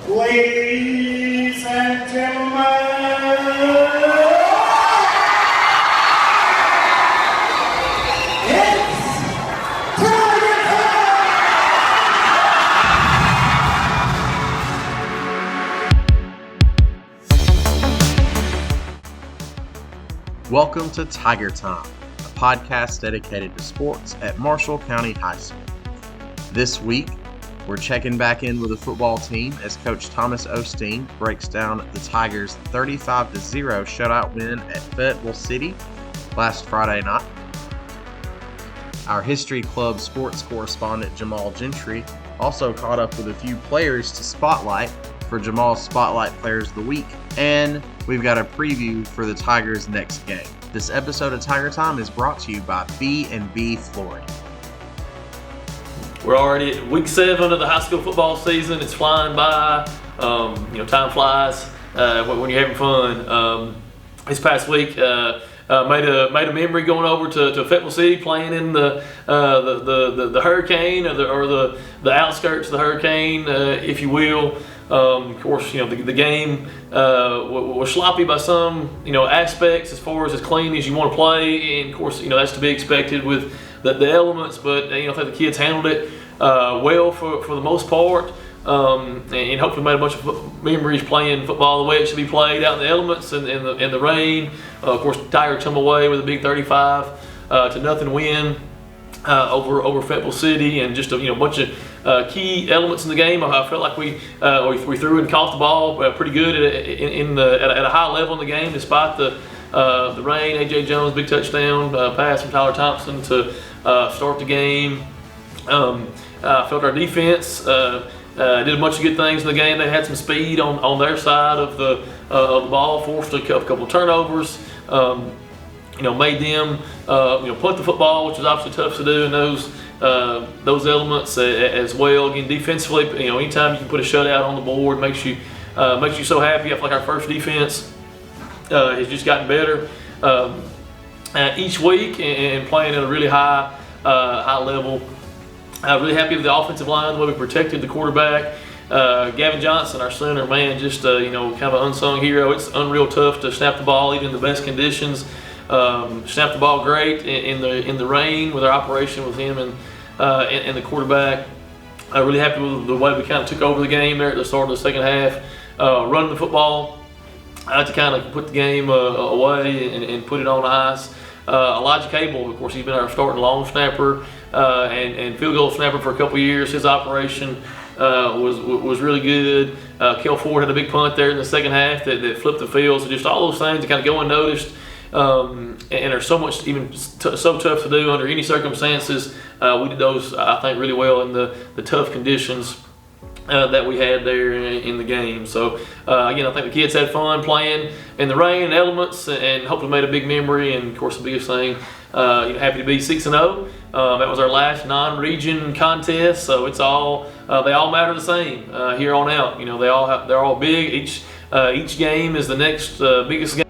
Ladies and gentlemen, it's Tiger Time! Welcome to Tiger Time, a podcast dedicated to sports at Marshall County High School. This week, we're checking back in with the football team as Coach Thomas Osteen breaks down the Tigers' 35-0 shutout win at Fayetteville City last Friday night. Our History Club sports correspondent Jamahl Gentry also caught up with a few players to spotlight for Jamahl's Spotlight Players of the Week, and we've got a preview for the Tigers' next game. This episode of Tiger Time is brought to you by B&B Flooring. We're already at week 7 of the high school football season. It's flying by. Time flies when you're having fun. This past week, made a memory going over to Fayetteville City, playing in the hurricane or the outskirts of the hurricane, if you will. Of course, the game was sloppy by some aspects as far as clean as you want to play, and of course that's to be expected with the elements. But I think the kids handled it well for the most part, and hopefully made a bunch of memories playing football the way it should be played, out in the elements and in the rain. Of course, Tigers come away with a big 35-0 win over Fayetteville City, and just a bunch of key elements in the game. I felt like we threw and caught the ball pretty good at a high level in the game, despite the rain. A.J. Jones, big touchdown pass from Tyler Thompson to start the game. I felt our defense did a bunch of good things in the game. They had some speed on their side of the ball, forced a couple of turnovers. Made them punt the football, which is obviously tough to do in those elements as well. Again, defensively, anytime you can put a shutout on the board, makes you so happy. I feel like our first defense has just gotten better each week and playing at a really high level. Really happy with the offensive line, the way we protected the quarterback. Gavin Johnson, our center, man, just kind of an unsung hero. It's unreal tough to snap the ball even in the best conditions. Snapped the ball great in the rain with our operation with him and the quarterback. Really happy with the way we kind of took over the game there at the start of the second half, running the football to kind of put the game away and put it on ice. Elijah Cable, of course, he's been our starting long snapper and field goal snapper for a couple years. His operation was really good. Kel Ford had a big punt there in the second half that flipped the field. So just all those things that kind of go unnoticed. And are so much so tough to do under any circumstances. We did those, I think, really well in the tough conditions that we had there in the game. So again, I think the kids had fun playing in the rain and elements, and hopefully made a big memory. And of course, the biggest thing, happy to be 6-0. That was our last non-region contest, so it's all they all matter the same here on out. They're all big. Each game is the next biggest game.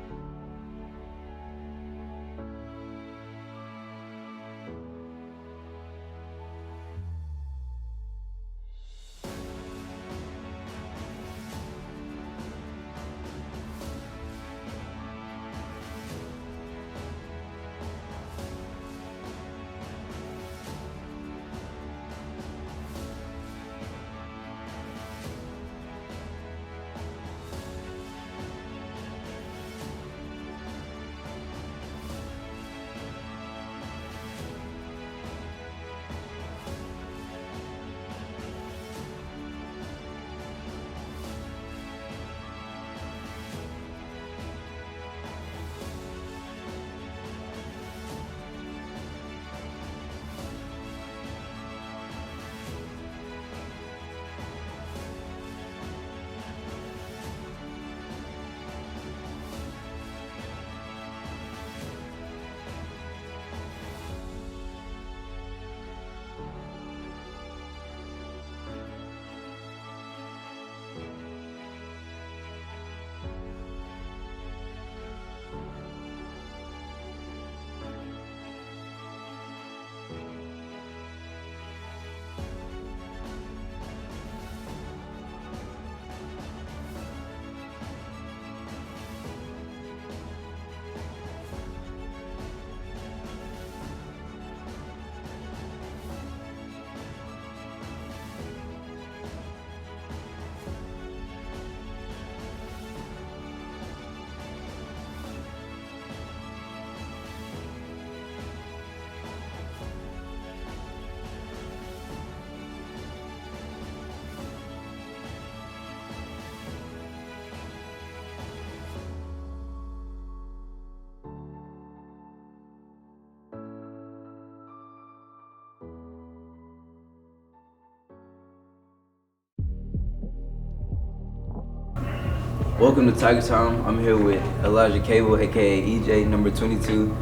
Welcome to Tiger Time. I'm here with Elijah Cable, aka EJ, number 22,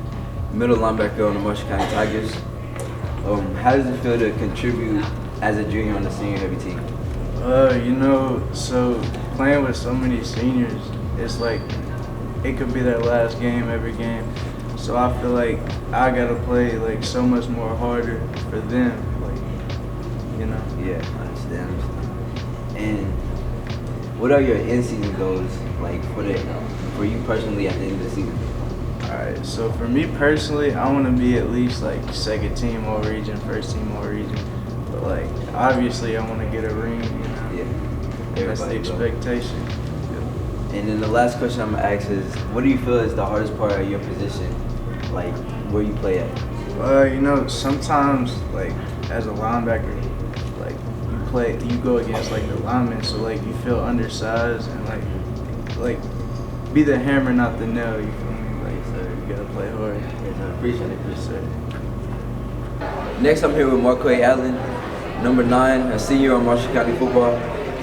middle linebacker on the Marshall County Tigers. How does it feel to contribute as a junior on the senior heavy team? So playing with so many seniors, it's like it could be their last game every game. So I feel like I gotta play like so much more harder for them, Yeah, I understand. And what are your in-season goals, like for you personally at the end of the season? Alright, so for me personally, I want to be at least like second team all region, first team all region. But like obviously, I want to get a ring. Yeah, That's the expectation. And then the last question I'm gonna ask is, what do you feel is the hardest part of your position, like where you play at? Sometimes like as a linebacker, like you go against like the linemen, so like you feel undersized and like be the hammer, not the nail. You feel me? Like so you gotta play hard. Yes, I appreciate it. Yes, sir. Next, I'm here with Marquay Allen, number 9, a senior on Marshall County football.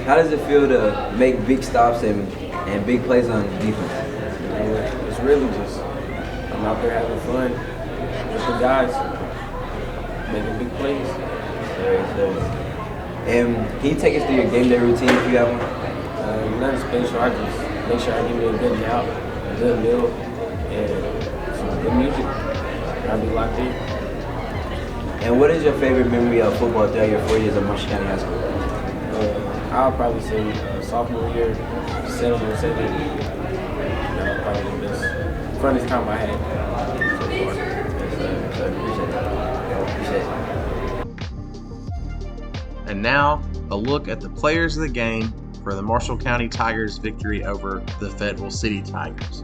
How does it feel to make big stops and big plays on defense? It's really just I'm out there having fun with the guys, making big plays. Sure. And can you take us through your game day routine if you have one? Nothing special. I just make sure I give me a good nap, a good meal, and some good music. I'll be locked in. And what is your favorite memory of football throughout your 4 years at Marshall County High School? I'll probably say sophomore year, 7 and 7. Probably the best, funnest time I had so far. Yes, sir. Appreciate it. And now, a look at the players of the game for the Marshall County Tigers' victory over the Fayetteville City Tigers.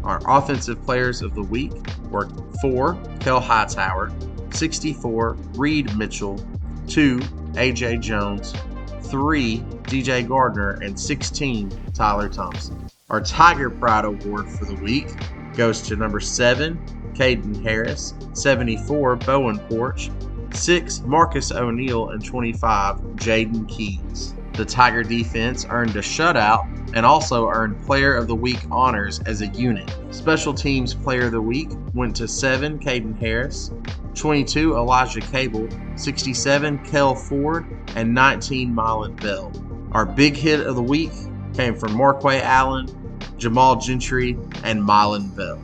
Our offensive players of the week were 4, Kel Hightower, 64, Reed Mitchell, 2, AJ Jones, 3, DJ Gardner, and 16, Tyler Thompson. Our Tiger Pride Award for the week goes to number 7, Caden Harris, 74, Bowen Porch, 6, Marcus O'Neill, and 25, Jaden Keys. The Tiger defense earned a shutout and also earned Player of the Week honors as a unit. Special Teams Player of the Week went to 7, Caden Harris, 22, Elijah Cable, 67, Kel Ford, and 19, Mylan Bell. Our big hit of the week came from Marquay Allen, Jamahl Gentry, and Mylan Bell.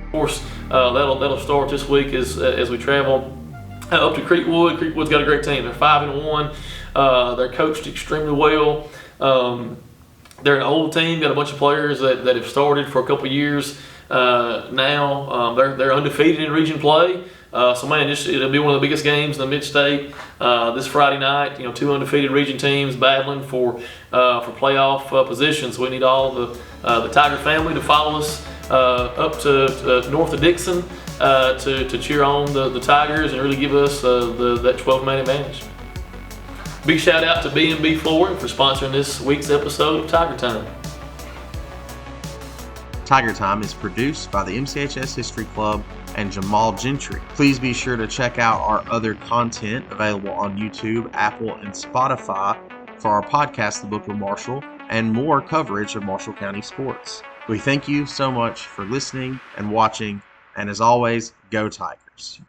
Of course, that'll start this week as we travel up to Creekwood. Creekwood's got a great team. They're 5-1. They're coached extremely well. They're an old team. Got a bunch of players that have started for a couple years now. They're undefeated in region play. So man, it'll be one of the biggest games in the Mid-State this Friday night. 2 undefeated region teams battling for playoff positions. We need all the Tiger family to follow us up to north of Dixon to cheer on the Tigers and really give us that 12-man advantage. Big shout out to B&B Flooring for sponsoring this week's episode of Tiger Time. Tiger Time is produced by the MCHS History Club and Jamahl Gentry. Please be sure to check out our other content available on YouTube, Apple, and Spotify for our podcast, The Book of Marshall, and more coverage of Marshall County sports. We thank you so much for listening and watching, and as always, go Tigers.